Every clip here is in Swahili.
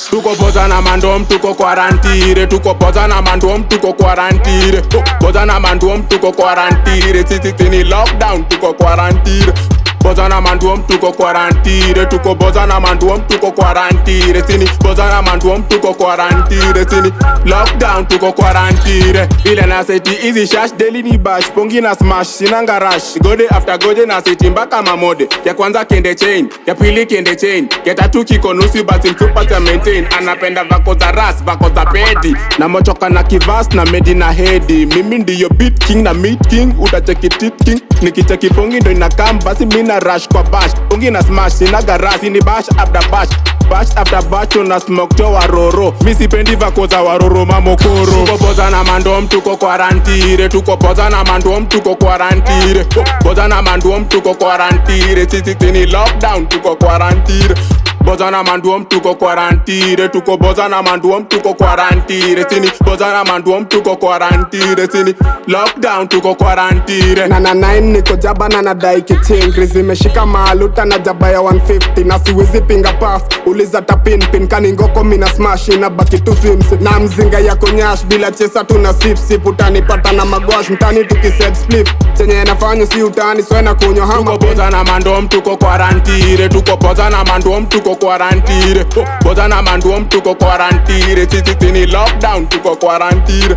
Tuko poza na mandom, tuko quarantine. Tuko poza na mandom, tuko quarantine. Poza na mandom, tuko quarantine. Sisi ni lockdown, tuko quarantine. Poza na mandom, tuko quarantine. Tuko poza na mandom, tuko quarantine. Sini poza na mandom, tuko quarantine. Sini lockdown, tuko quarantine. Ile na seti easy shash, daily ni bash. Pongi na smash, sinanga rush. Gode after gode na seti mpaka mamode. Ya kwanza kende chain, ya pili kende chain. Ya tatu kiko nusi basi mtupa ta maintain. Anapenda vako za ras, vako za pedi. Na mochoka na kivas na medi na hedi. Mimi ndiyo beat king na meat king. Utacheki tit king. Nikicheki pongi ndo inakam basi mina rush kwa bash. Pongi na smash, sinaga ras. Ini bash after bash. Bash after bash una smoke to waroro. Misi pendi vako za waroro mamokoro. Tuko poza na mandom, tuko quarantine. Tuko poza na mandom, tuko quarantine. Poza na mandom, tuko quarantine. Sisi ni lockdown, tuko quarantine. Boza na mandom, tuko quarantine. Tuko boza na mandom, tuko quarantine. Sini boza na mandom, tuko quarantine. Sini lockdown, tuko quarantine. Na 9 niko jaba na nadai kichingri. Zimeshika maaluta na jaba ya 150. Na siwezi pinga puff, uliza tapin kaningoko mina smash. Inabaki tu swimsuit na mzinga ya konyash. Bila chesa tuna sip sip. Utanipata na magwash mtani tukiset split. Chenye nafanya si utani swena kunyo hama. Tuko boza na mandom, tuko quarantine. Tuko boza na mandom, tuko quarantine. Boza na mandom, tuko quarantine. Sisi ni lockdown, tuko quarantine.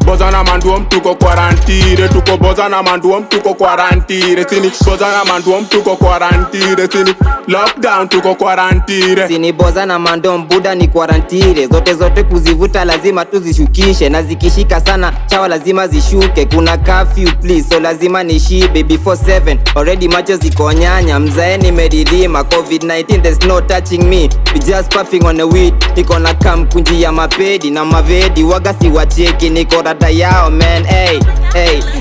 Boza na mandom, tuko quarantine. Tuko boza na mandom, tuko quarantine. Sini boza na mandom, tuko quarantine. Sini lockdown, tuko quarantine. Sini boza na mandom, buda ni quarantine. Zote kuzivuta lazima tuzishukishe. Na zikishika sana, chawa lazima zishuke. Kuna curfew please, so lazima nishibe before 7. Already macho ziko nyanya. Mzae nimeridhima, COVID-19 there's no touching me. We just puffing on the weed. Niko na kamkunji ya mapedi na mavedi. Waga si wacheki, niko rada yao man. Hey,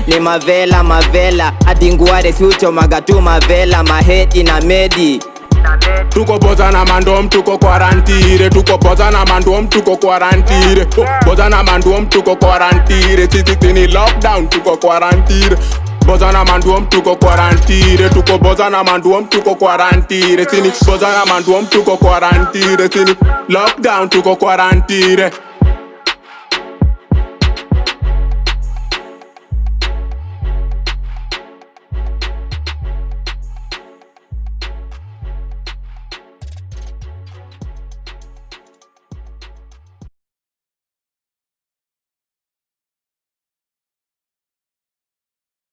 ni mavela hadi nguare future magatu mavela mahedi na medi. Tuko poza na mandom, tuko quarantine. Tuko poza na mandom, tuko quarantine. Poza na mandom, tuko quarantine. Sisi ni lockdown, tuko quarantine. Boza na mandom, tuko quarantine. Tuko boza na mandom, tuko quarantine. Sini boza na mandom, tuko quarantine. Sini lockdown, tuko quarantine.